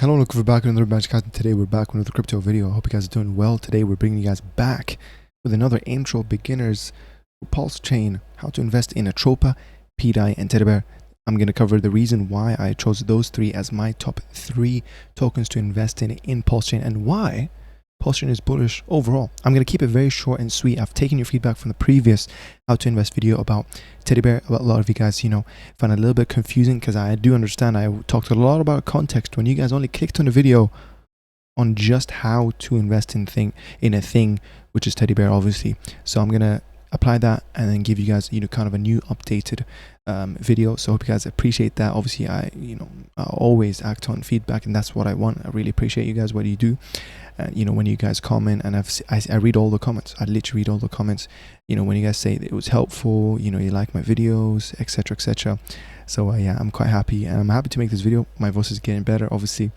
Hello, look, we're back with another Magic Hat, and today we're back with another crypto video. I hope you guys are doing well. Today we're bringing you guys back with another intro beginners Pulsechain, how to invest in Atropa, PDAI, and TeddyBear. I'm going to cover the reason why I chose those three as my top 3 tokens to invest in Pulsechain and why Pulsechain is bullish overall. I'm going to keep it very short and sweet. I've taken your feedback from the previous how to invest video about TeddyBear. A lot of you guys, found it a little bit confusing because I do understand. I talked a lot about context when you guys only clicked on the video on just how to invest in a thing, which is TeddyBear, obviously. So I'm going to apply that and then give you guys, kind of a new updated video. So I hope you guys appreciate that. Obviously, I always act on feedback, and that's what I want. I really appreciate you guys, what you do. When you guys comment, and I read all the comments. I literally read all the comments. When you guys say that it was helpful, you like my videos, etc., etc. So yeah, I'm quite happy, and I'm happy to make this video. My voice is getting better, obviously,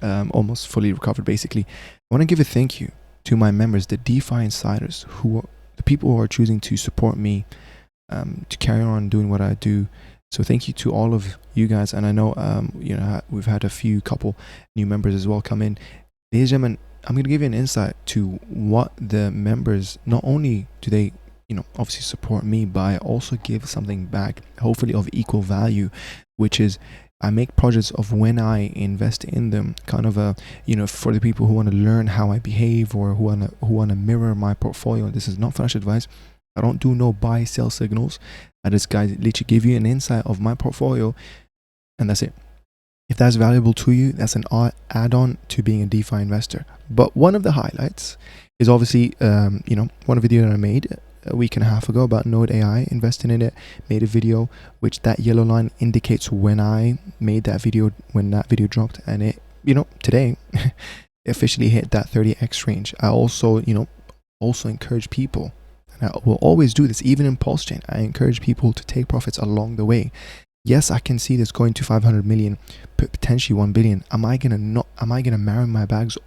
almost fully recovered. Basically, I want to give a thank you to my members, the DeFi Insiders, who are the people who are choosing to support me to carry on doing what I do. So thank you to all of you guys, and I know we've had a couple new members as well come in. Ladies and gentlemen, I'm going to give you an insight to what the members, not only do they obviously support me, but I also give something back, hopefully of equal value, which is I make projects of when I invest in them, kind of for the people who want to learn how I behave or who want to mirror my portfolio. This is not financial advice. I don't do no buy sell signals. I just literally give you an insight of my portfolio, and that's it. If that's valuable to you, that's an add-on to being a DeFi investor. But one of the highlights is obviously, one video that I made a week and a half ago about Node AI, investing in it. Made a video which that yellow line indicates when I made that video, when that video dropped, and it, today officially hit that 30x range. I also, also encourage people, and I will always do this, even in Pulsechain. I encourage people to take profits along the way. Yes, I can see this going to 500 million, potentially 1 billion. Am I gonna marry my bags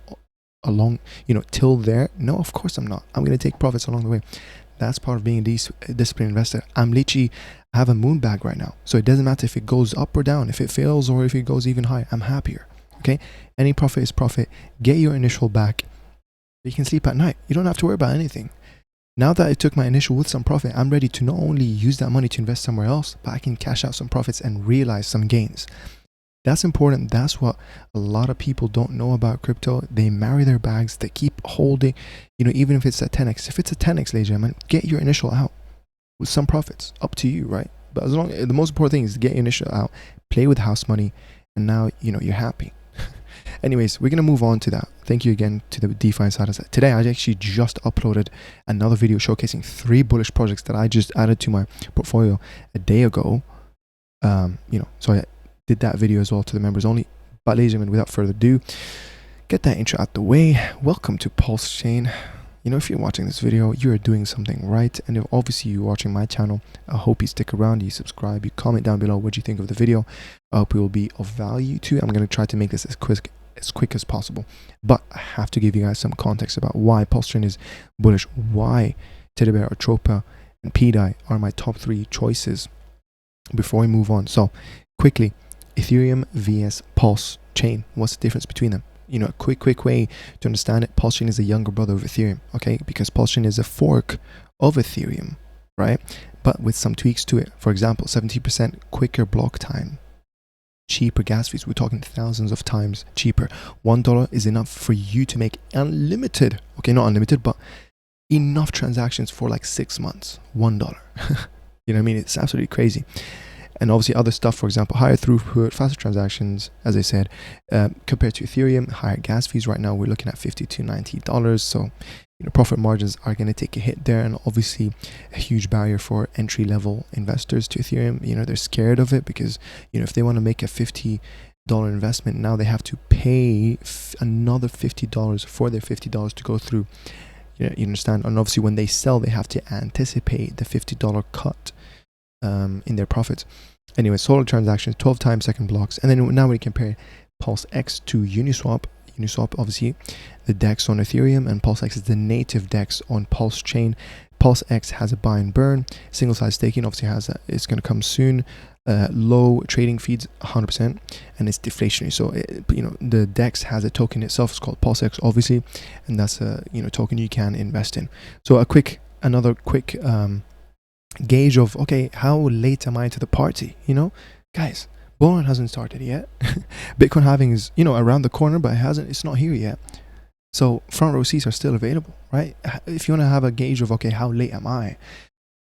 along, till there? No, of course I'm not. I'm gonna take profits along the way. That's part of being a disciplined investor. I have a moon bag right now, so it doesn't matter if it goes up or down, if it fails or if it goes even higher. I'm happier. Okay, any profit is profit. Get your initial back. You can sleep at night. You don't have to worry about anything. Now that I took my initial with some profit, I'm ready to not only use that money to invest somewhere else, but I can cash out some profits and realize some gains. That's important. That's what a lot of people don't know about crypto. They marry their bags. They keep holding, even if it's at 10x. If it's a 10x, ladies and gentlemen, get your initial out with some profits. Up to you, right? But the most important thing is to get your initial out, play with house money, and now, you're happy. Anyways, we're going to move on to that. Thank you again to the DeFi Insiders. Today, I actually just uploaded another video showcasing 3 bullish projects that I just added to my portfolio a day ago. So I did that video as well to the members only. But ladies and gentlemen, without further ado, get that intro out the way. Welcome to Pulsechain. If you're watching this video, you are doing something right. And if obviously you're watching my channel, I hope you stick around, you subscribe, you comment down below what you think of the video. I hope it will be of value to you. I'm going to try to make this as quick as possible. But I have to give you guys some context about why Pulsechain is bullish, why TeddyBear, Atropa, and PDAI are my top 3 choices before we move on. So quickly, Ethereum vs Pulsechain. What's the difference between them? A quick way to understand it. Pulsechain is a younger brother of Ethereum, okay? Because Pulsechain is a fork of Ethereum, right? But with some tweaks to it. For example, 70% quicker block time, cheaper gas fees. We're talking thousands of times cheaper. $1 is enough for you to make unlimited, okay, not unlimited, but enough transactions for like 6 months. $1. You know what I mean? It's absolutely crazy. And obviously other stuff, for example, higher throughput, faster transactions, as I said, compared to Ethereum, higher gas fees. Right now, we're looking at $50 to $90. So, profit margins are going to take a hit there. And obviously a huge barrier for entry-level investors to Ethereum. They're scared of it because, if they want to make a $50 investment, now they have to pay another $50 for their $50 to go through. You understand? And obviously when they sell, they have to anticipate the $50 cut in their profits. Anyway, solar transactions, 12 times second blocks. And then now we compare PulseX to Uniswap. Uniswap, obviously the DEX on Ethereum, and PulseX is the native DEX on Pulsechain. PulseX has a buy and burn, single side staking, obviously it's going to come soon. low trading fees, 100%, and it's deflationary. So the DEX has a token itself. It's called Pulsechain, obviously, and that's a token you can invest in. So another quick gauge of, okay, how late am I to the party? Guys, bull run hasn't started yet. Bitcoin halving is around the corner, but it's not here yet. So front row seats are still available, right? If you want to have a gauge of, okay, how late am I?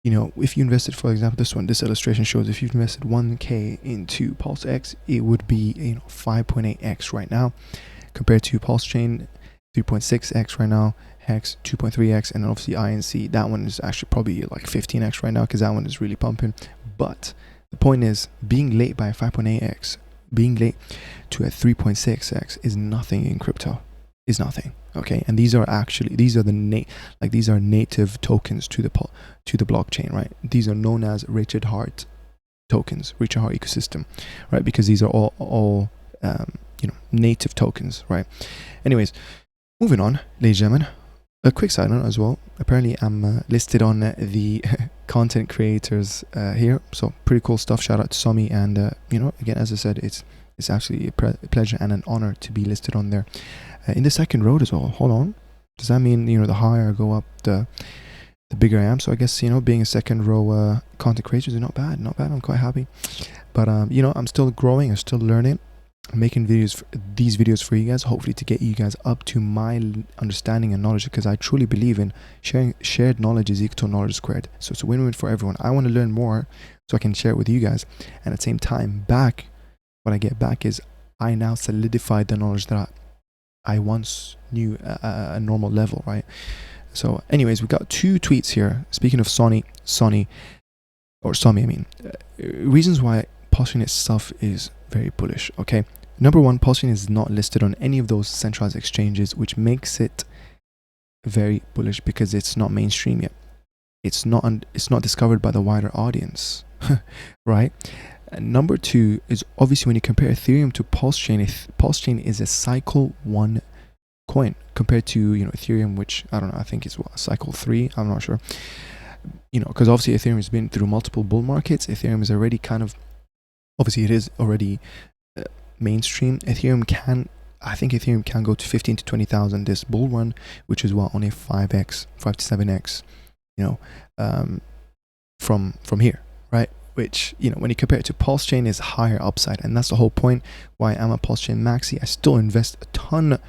If you invested, for example, this illustration shows if you've invested 1K into PulseX, it would be 5.8x right now, compared to Pulsechain 3.6x right now, Hex 2.3x, and obviously INC. That one is actually probably like 15x right now because that one is really pumping. But the point is, being late by 5.8x, being late to a 3.6x is nothing in crypto. Is nothing. Okay, and these are native tokens to the blockchain, right? These are known as Richard Hart tokens, Richard Hart ecosystem, right? Because these are all native tokens, right? Anyways, moving on, ladies and gentlemen. A quick side note as well. Apparently, I'm listed on the content creators here, so pretty cool stuff. Shout out to Somi, and again, as I said, it's absolutely a pleasure and an honor to be listed on there. In the second row as well. Hold on. Does that mean the higher I go up, the bigger I am? So I guess being a second row content creator is not bad. I'm quite happy. But I'm still growing. I'm still learning. I'm making these videos for you guys, hopefully to get you guys up to my understanding and knowledge, because I truly believe in shared knowledge is equal to knowledge squared. So it's a win-win for everyone. I want to learn more so I can share it with you guys, and at the same time, what I get back is I now solidified the knowledge that I once knew at a normal level, right? So anyways, we got two tweets here. Speaking of Somi, reasons why Pulsechain itself is very bullish, okay? Number one, Pulsechain is not listed on any of those centralized exchanges, which makes it very bullish because it's not mainstream yet. It's not discovered by the wider audience, right? And number two is, obviously, when you compare Ethereum to Pulsechain, Pulsechain is a cycle 1 coin compared to Ethereum, which I don't know, I think it's cycle 3. I'm not sure. Because obviously Ethereum has been through multiple bull markets. Ethereum is already obviously it is already mainstream. Ethereum can go to 15 to 20,000 this bull run, which is only 5 to 7x, from here, right? Which, when you compare it to Pulsechain, is higher upside. And that's the whole point why I'm a Pulsechain Maxi. I still invest a ton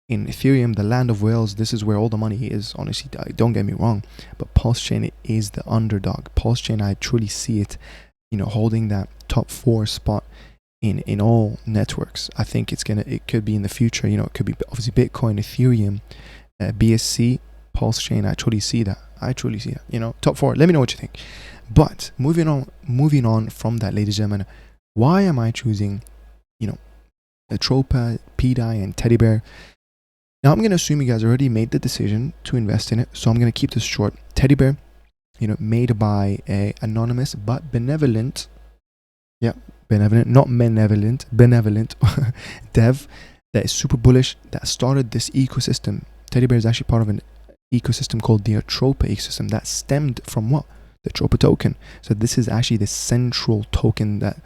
in Ethereum, the land of whales. This is where all the money is, honestly. Don't get me wrong. But Pulsechain is the underdog. Pulsechain, I truly see it, holding that top 4 spot in all networks. I think it could be in the future. It could be obviously Bitcoin, Ethereum, BSC, Pulsechain. I truly see that. Top 4. Let me know what you think. But moving on from that, ladies and gentlemen, why am I choosing, Atropa, PDAI, and TeddyBear? Now I'm going to assume you guys already made the decision to invest in it, so I'm going to keep this short. TeddyBear, made by a anonymous but benevolent, not malevolent, benevolent dev that is super bullish, that started this ecosystem. TeddyBear is actually part of an ecosystem called the Atropa ecosystem that stemmed from what? The Atropa token. So this is actually the central token that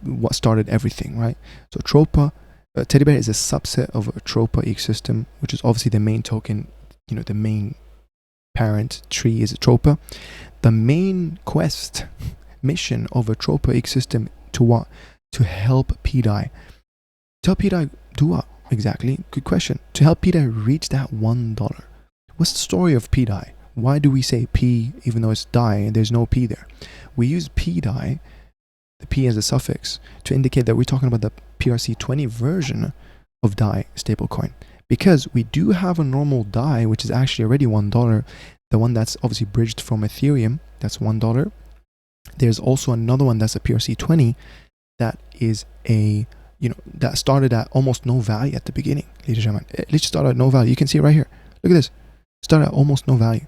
what started everything, right? So Atropa, TeddyBear is a subset of Atropa ecosystem, which is obviously the main token. The main parent tree is Atropa. The main mission of Atropa ecosystem to help PDAI. To help PDAI do what exactly? Good question. To help PDAI reach that $1. What's the story of PDAI? Why do we say P even though it's DAI and there's no P there? We use PDAI, the P as a suffix, to indicate that we're talking about the PRC20 version of DAI stablecoin. Because we do have a normal DAI, which is actually already $1, the one that's obviously bridged from Ethereum, that's $1. There's also another one that's a PRC20 that is that started at almost no value at the beginning, ladies and gentlemen. It literally started at no value. You can see it right here. Look at this. Started at almost no value.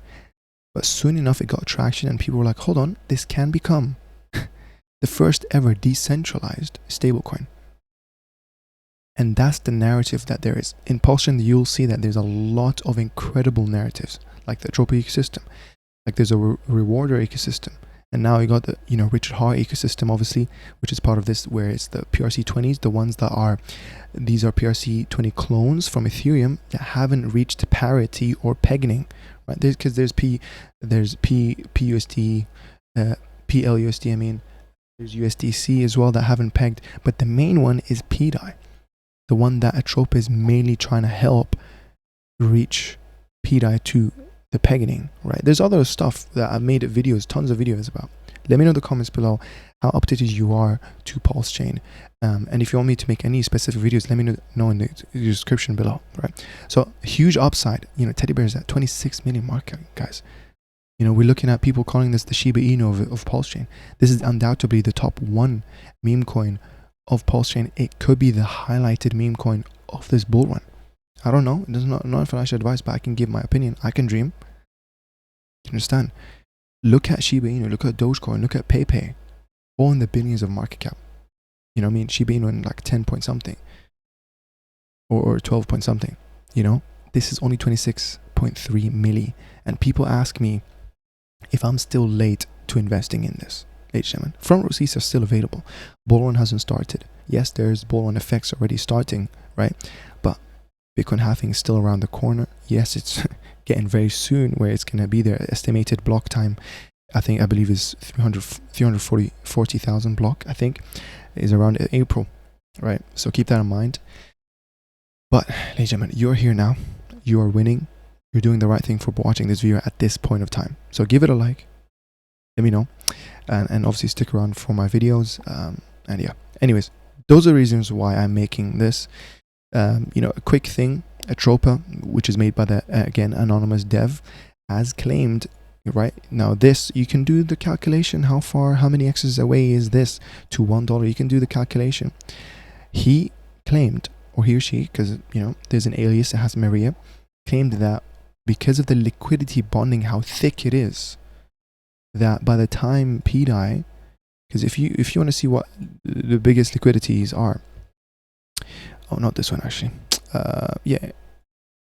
But soon enough, it got traction and people were like, hold on, this can become the first ever decentralized stablecoin. And that's the narrative that there is. In Pulsechain, you'll see that there's a lot of incredible narratives, like the Atropa ecosystem. Like there's a rewarder ecosystem. And now you got the, you know, Richard Hart ecosystem, obviously, which is part of this, where it's the PRC20s, the ones that are, these are PRC20 clones from Ethereum that haven't reached parity or pegging, right? Because there's PUSD, PLUSD, I mean, there's USDC as well that haven't pegged, but the main one is PDAI, the one that Atropa is mainly trying to help reach PDAI to the pegging, right? There's other stuff that I've made videos, tons of videos about. Let me know in the comments below how updated you are to Pulsechain, and if you want me to make any specific videos, let me know in the description below, right? So huge upside. You know, TeddyBear is at 26 million market, guys. You know, we're looking at people calling this the Shiba Inu of Pulsechain. This is undoubtedly the top one meme coin of Pulsechain. It could be the highlighted meme coin of this bull run. I don't know. It's not financial advice, but I can give my opinion. I can dream. You understand? Look at Shiba Inu, look at Dogecoin, look at PayPay, all in the billions of market cap. You know what I mean? Shiba Inu in like 10 point something or 12 point something. You know, this is only 26.3 milli, and people ask me if I'm still late to investing in this. Ladies and gentlemen, front row seats are still available. Bull run hasn't started. Yes, there's bull run effects already starting, right? But Bitcoin halving is still around the corner. Yes, it's getting very soon where it's going to be there. Estimated block time, I believe is 340,000 block, I think, is around April, right? So keep that in mind. But ladies and gentlemen, you're here now. You are winning. You're doing the right thing for watching this video at this point of time. So give it a like. Let me know. And obviously stick around for my videos. And yeah, anyways, those are the reasons why I'm making this. You know, a quick thing. Atropa, which is made by the, again, anonymous dev, has claimed, right now, this, you can do the calculation. How many X's away is this to $1? You can do the calculation. He claimed, or he or she, because, you know, there's an alias that has Maria, claimed that because of the liquidity bonding, how thick it is, that by the time PDAI, because if you want to see what the biggest liquidities are, oh, not this one actually, yeah,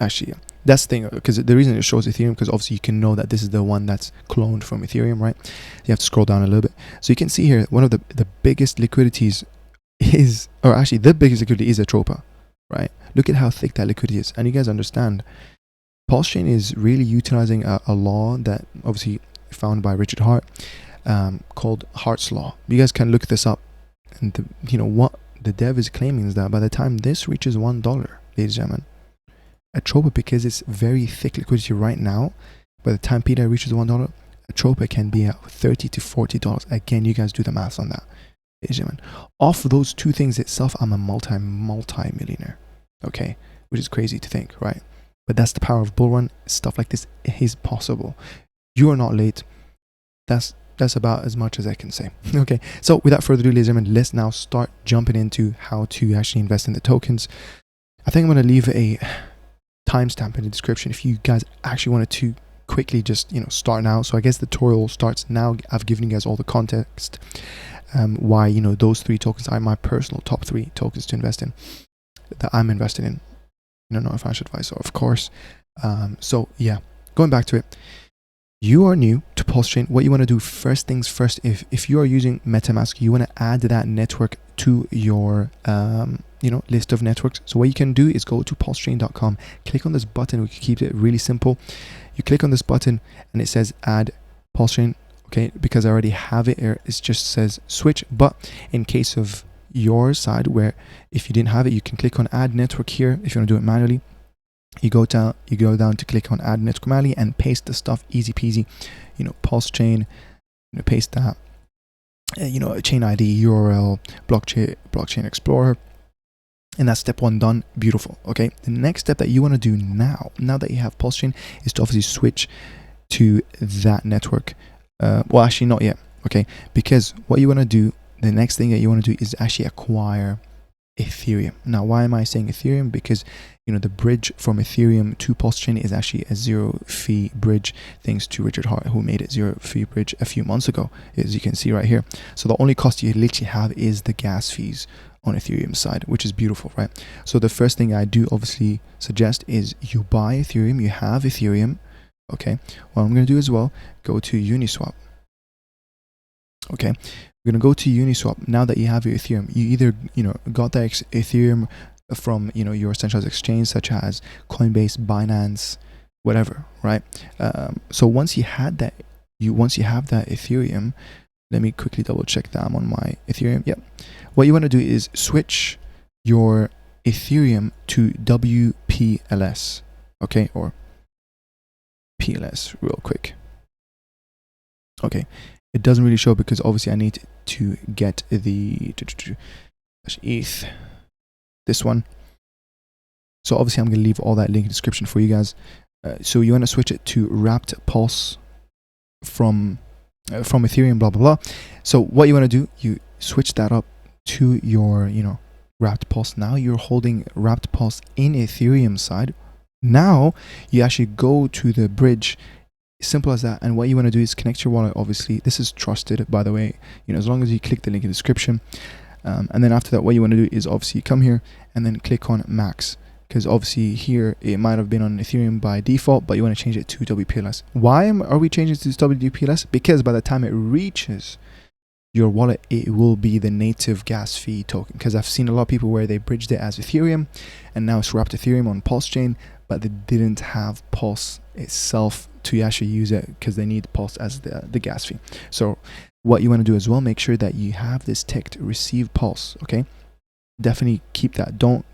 actually, yeah. That's the thing, because the reason it shows Ethereum, because obviously you can know that this is the one that's cloned from Ethereum, right? You have to scroll down a little bit, so you can see here one of the biggest liquidities is, or actually the biggest liquidity is Atropa, right? Look at how thick that liquidity is, and you guys understand Pulsechain is really utilizing a law that obviously found by Richard Hart, called Hart's law. You guys can look this up, and you know what the dev is claiming is that by the time this reaches $1, ladies and gentlemen, Atropa, because it's very thick liquidity right now, by the time PDAI reaches $1, Atropa can be at $30 to $40. Again, you guys do the math on that, ladies and gentlemen. Off of those two things itself, I'm a multi-millionaire, okay? Which is crazy to think, right? But that's the power of bull run. Stuff like this is possible. You are not late. That's about as much as I can say. Okay, so without further ado, ladies and gentlemen, let's now start jumping into how to actually invest in the tokens. I think I'm going to leave a timestamp in the description if you guys actually wanted to quickly just, you know, start now. So I guess the tutorial starts now. I've given you guys all the context, why, you know, those three tokens are my personal top 3 tokens to invest in, that I'm invested in. You know, not financial advice, of course. So yeah, going back to it. You are new to Pulsechain. What you want to do, first things first, if you are using MetaMask, you want to add that network to your you know, list of networks. So what you can do is go to pulsechain.com, click on this button. We can keep it really simple. You click on this button and it says add Pulsechain. Okay, because I already have it here, it just says switch. But in case of your side, where if you didn't have it, you can click on add network here. If you want to do it manually, you go down to click on add network manually and paste the stuff, easy peasy. You know, Pulsechain, you know, paste that, you know, chain ID, URL, blockchain explorer, and that's step 1 done. Beautiful. Okay, the next step that you want to do now that you have Pulsechain, is to obviously switch to that network. Well, actually not yet, okay, because what you want to do, the next thing that you want to do is actually acquire Ethereum. Now, why am I saying Ethereum? Because, you know, the bridge from Ethereum to Pulsechain is actually a 0-fee bridge, thanks to Richard Hart, who made it 0-fee bridge a few months ago, as you can see right here. So the only cost you literally have is the gas fees on Ethereum side, which is beautiful, right? So the first thing I do obviously suggest is you buy Ethereum. You have Ethereum, okay? What I'm going to do as well, go to Uniswap. Okay, we're gonna go to Uniswap. Now that you have your Ethereum, you either got that Ethereum from your centralized exchange such as Coinbase, Binance, whatever, right? So once you have that Ethereum, let me quickly double check that I'm on my Ethereum. Yep. What you want to do is switch your Ethereum to WPLS, okay, or PLS real quick. Okay, it doesn't really show because obviously I need to get the ETH, this one. So obviously I'm going to leave all that link in the description for you guys. So you want to switch it to wrapped pulse from Ethereum, blah blah blah. So what you want to do, you switch that up to your wrapped pulse. Now you're holding wrapped pulse in Ethereum side. Now you actually go to the bridge. Simple as that. And what you want to do is connect your wallet. Obviously this is trusted, by the way, as long as you click the link in the description. And then after that, what you want to do is obviously come here and then click on max, because obviously here it might have been on Ethereum by default, but you want to change it to WPLS. Why are we changing it to WPLS? Because by the time it reaches your wallet, it will be the native gas fee token. Because I've seen a lot of people where they bridged it as Ethereum and now it's wrapped Ethereum on Pulsechain, but they didn't have Pulse itself to actually use it because they need Pulse as the gas fee. So what you want to do as well, make sure that you have this ticked receive Pulse. Okay, definitely keep that. Don't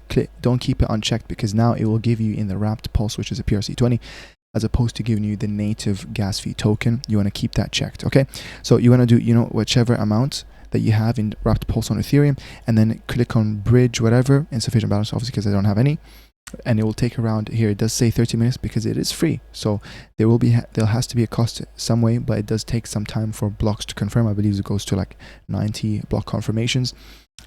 keep it unchecked, because now it will give you in the wrapped Pulse, which is a PRC20, as opposed to giving you the native gas fee token. You want to keep that checked. Okay, so you want to do whichever amount that you have in wrapped Pulse on Ethereum, and then click on bridge whatever, insufficient balance, obviously because I don't have any, and it will take around, here it does say 30 minutes because it is free, so there has to be a cost some way, but it does take some time for blocks to confirm. I believe it goes to like 90 block confirmations.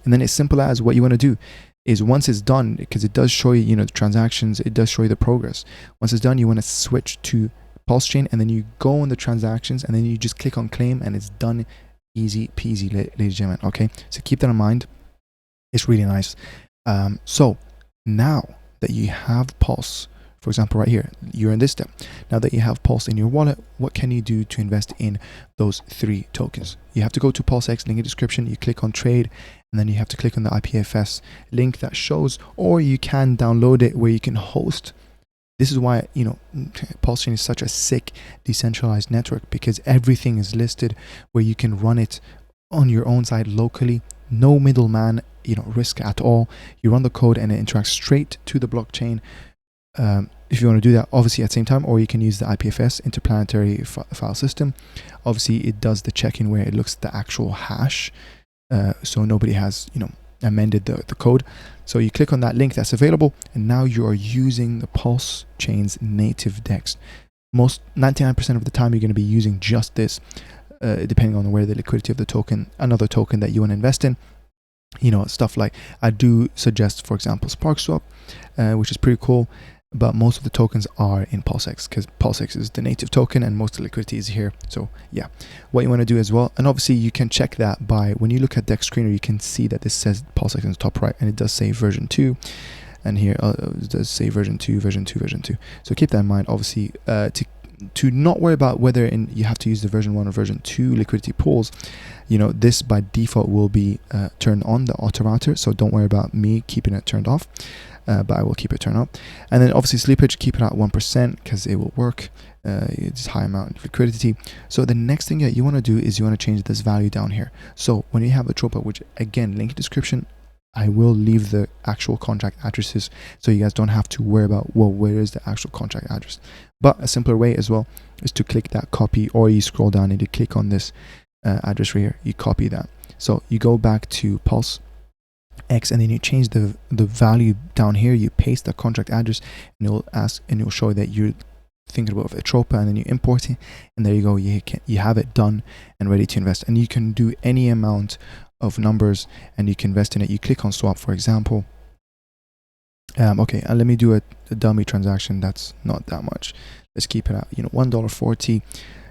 And then it's simple as, what you want to do is, once it's done, because it does show you the transactions, it does show you the progress. Once it's done, you want to switch to Pulsechain, and then you go on the transactions, and then you just click on claim, and it's done. Easy peasy, ladies and gentlemen. Okay, so keep that in mind. It's really nice. So now that you have Pulse, for example, right here, you're in this step. Now that you have Pulse in your wallet, what can you do to invest in those 3 tokens? You have to go to PulseX, link in the description. You click on trade, and then you have to click on the IPFS link that shows, or you can download it where you can host. This is why Pulsechain is such a sick decentralized network, because everything is listed where you can run it on your own side locally. No middleman risk at all. You run the code and it interacts straight to the blockchain. If you want to do that, obviously at the same time, or you can use the IPFS, interplanetary file system. Obviously it does the check-in where it looks at the actual hash, so nobody has amended the code. So you click on that link that's available, and now you are using the Pulsechain's native DEX. 99% of the time you're going to be using just this, depending on where the liquidity of the token, another token that you want to invest in. Stuff like, I do suggest, for example, SparkSwap, which is pretty cool, but most of the tokens are in PulseX, because PulseX is the native token and most of the liquidity is here. So yeah, what you want to do as well, and obviously you can check that by, when you look at DEX Screener, you can see that this says PulseX in the top right, and it does say version 2, and here it does say version 2, version 2, version 2. So keep that in mind. Obviously to not worry about whether you have to use the version 1 or version 2 liquidity pools, this by default will be turned on, the auto router, so don't worry about me keeping it turned off. But I will keep it turned up. And then obviously sleepage, keep it at 1% because it will work. It's high amount of liquidity. So the next thing that you want to do is you want to change this value down here. So when you have Atropa, which again, link in description, I will leave the actual contract addresses so you guys don't have to worry about, well, where is the actual contract address? But a simpler way as well is to click that copy, or you scroll down and you click on this address right here, you copy that. So you go back to Pulse X, and then you change the value down here, you paste the contract address, and it'll show that you're thinking about Atropa, and then you import it, and there you go, you have it done and ready to invest. And you can do any amount of numbers and you can invest in it. You click on swap, for example. Okay, let me do a dummy transaction that's not that much. Let's keep it at $1.40.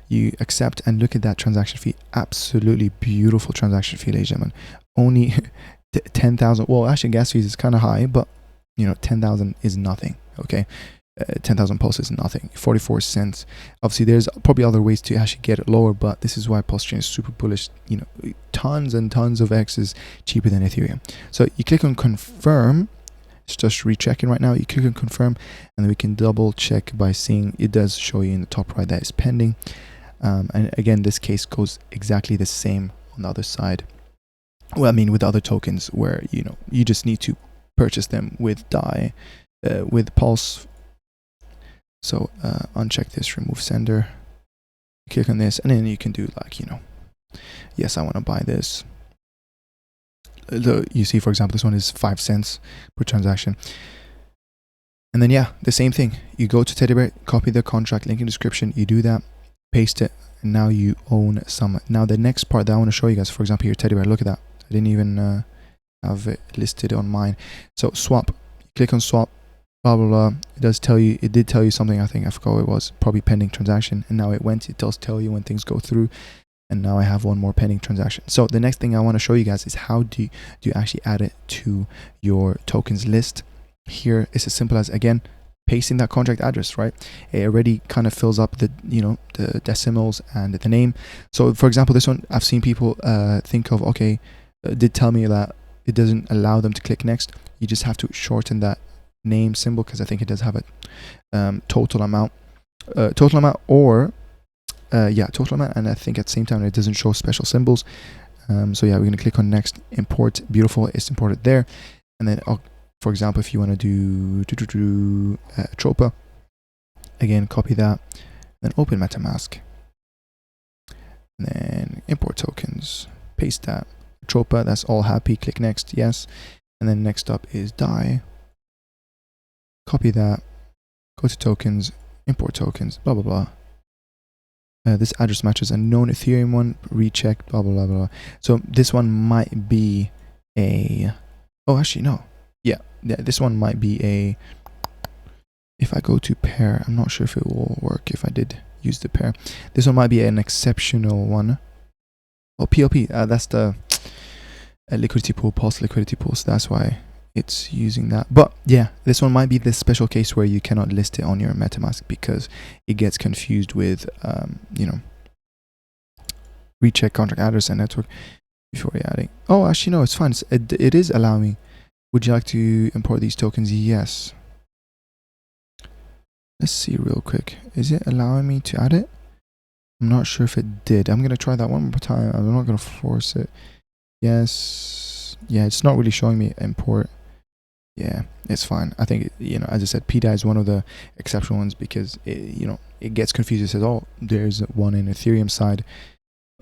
You accept, and look at that transaction fee. Absolutely beautiful transaction fee, ladies and gentlemen. Only 10,000. Well, actually gas fees is kind of high, but 10,000 is nothing. Okay, 10,000 pulse is nothing, 44 cents. Obviously there's probably other ways to actually get it lower, but this is why Pulsechain is super bullish. You know, tons and tons of X's cheaper than Ethereum. So you click on confirm. It's just rechecking right now. You click on confirm, and then we can double check by seeing it does show you in the top right that is pending. And again, this case goes exactly the same on the other side. Well, I mean with other tokens where, you know, you just need to purchase them with DAI, with Pulse. So uncheck this, remove sender, click on this, and then you can do like, you know, yes, I want to buy this. You see, for example, this one is 5 cents per transaction. And then yeah, the same thing. You go to TeddyBear, copy the contract, link in description, you do that, paste it, and now you own some. Now the next part that I want to show you guys, for example, here TeddyBear, look at that. I didn't even have it listed on mine. So swap, click on swap, blah blah blah. It does tell you, it did tell you something, I think, I forgot what it was, probably pending transaction, and now it went. It does tell you when things go through, and now I have one more pending transaction. So the next thing I want to show you guys is how do you actually add it to your tokens list. Here it's as simple as, again, pasting that contract address, right? It already kind of fills up the, you know, the decimals and the name. So for example, this one, I've seen people think of, okay, did tell me that it doesn't allow them to click next. You just have to shorten that name symbol, because I think it does have a total amount, or yeah, total amount, and I think at the same time it doesn't show special symbols. So yeah, we're gonna click on next, import. Beautiful, it's imported there. And then for example, if you want to do Atropa, again, copy that, then open MetaMask, and then import tokens, paste that. Atropa, that's all happy, click next, yes. And then next up is DAI, copy that, go to tokens, import tokens, blah blah blah. This address matches a known Ethereum one, recheck, blah blah blah blah. So this one might be a, oh actually no, yeah, this one might be a, if I go to pair, I'm not sure if it will work if I did use the pair. This one might be an exceptional one. Oh, PLP, that's the liquidity pool, Pulse liquidity pool, so that's why it's using that. But yeah, this one might be the special case where you cannot list it on your MetaMask because it gets confused with you know, recheck contract address and network before you're adding. Oh, actually no, it's fine. It is allowing me. Would you like to import these tokens? Yes. Let's see real quick. Is it allowing me to add it? I'm not sure if it did. I'm gonna try that one more time. I'm not gonna force it. Yes. Yeah, it's not really showing me import. Yeah, it's fine. I think, you know, as I said, PDAI is one of the exceptional ones because it, you know, it gets confused. It says, oh, there's one in Ethereum side,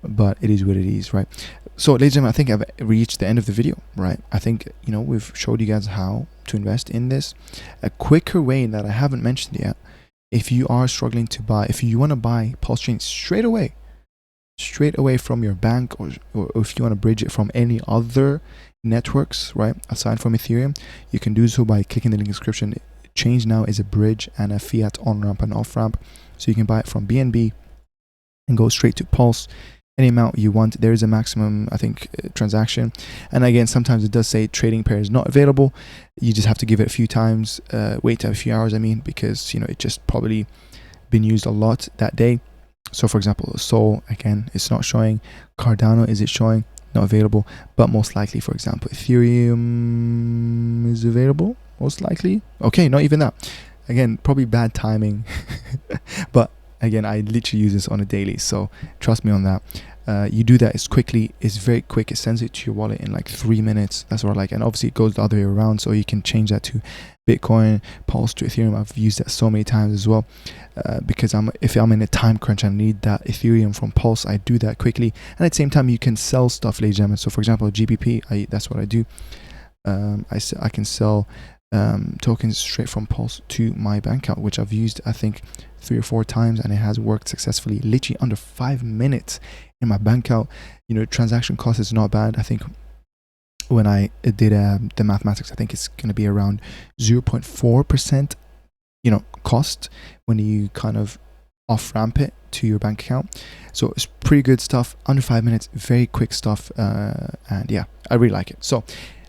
but it is what it is, right? So ladies and gentlemen, I think I've reached the end of the video, right? I think, you know, we've showed you guys how to invest in this. A quicker way that I haven't mentioned yet, if you are struggling to buy, if you want to buy Pulsechain straight away from your bank, or if you want to bridge it from any other networks, right, aside from Ethereum, you can do so by clicking the link in the description. Change Now is a bridge and a fiat on-ramp and off-ramp, so you can buy it from BNB and go straight to Pulse, any amount you want. There is a maximum, I think, transaction, and again, sometimes it does say trading pair is not available. You just have to give it a few times, wait a few hours, I mean, because, you know, it just probably been used a lot that day. So for example, Sol, again, it's not showing. Cardano, is it showing? Not available. But most likely, for example, Ethereum is available, most likely. Okay, not even that. Again, probably bad timing. But again, I literally use this on a daily, so trust me on that. You do that, it's very quick. It sends it to your wallet in like 3 minutes. That's what I like. And obviously it goes the other way around, so you can change that to Bitcoin, Pulse to Ethereum. I've used that so many times as well, because if I'm in a time crunch and I need that Ethereum from Pulse, I do that quickly. And at the same time, you can sell stuff, ladies and gentlemen. So for example, GBP, that's what I do. I can sell tokens straight from Pulse to my bank account, which I've used, I think, 3 or 4 times, and it has worked successfully, literally under 5 minutes in my bank account. You know, transaction cost is not bad. I think when I did the mathematics, I think it's going to be around 0.4%, you know, cost when you kind of off ramp it to your bank account. So it's pretty good stuff, under 5 minutes, very quick stuff, and yeah, I really like it. So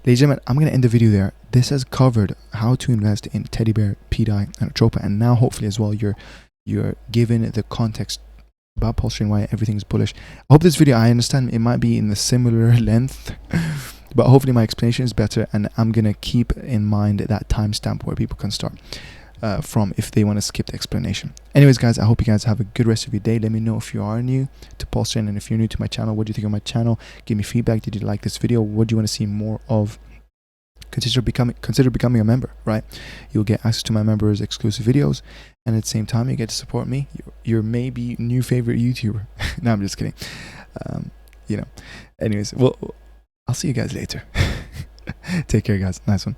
Ladies and gentlemen, I'm going to end the video there. This has covered how to invest in TeddyBear, PDAI, and Atropa, and now hopefully as well you're given the context about Pulsechain, why everything's bullish. I hope this video, I understand it might be in the similar length, but hopefully my explanation is better, and I'm going to keep in mind that timestamp where people can start from if they want to skip the explanation. Anyways, guys, I hope you guys have a good rest of your day. Let me know if you are new to Pulsechain, and if you're new to my channel, what do you think of my channel? Give me feedback. Did you like this video? What do you want to see more of? Consider becoming a member, right? You'll get access to my members' exclusive videos, and at the same time you get to support me, your maybe new favorite YouTuber. No, I'm just kidding. You know, anyways, well, I'll see you guys later. Take care, guys. Nice one.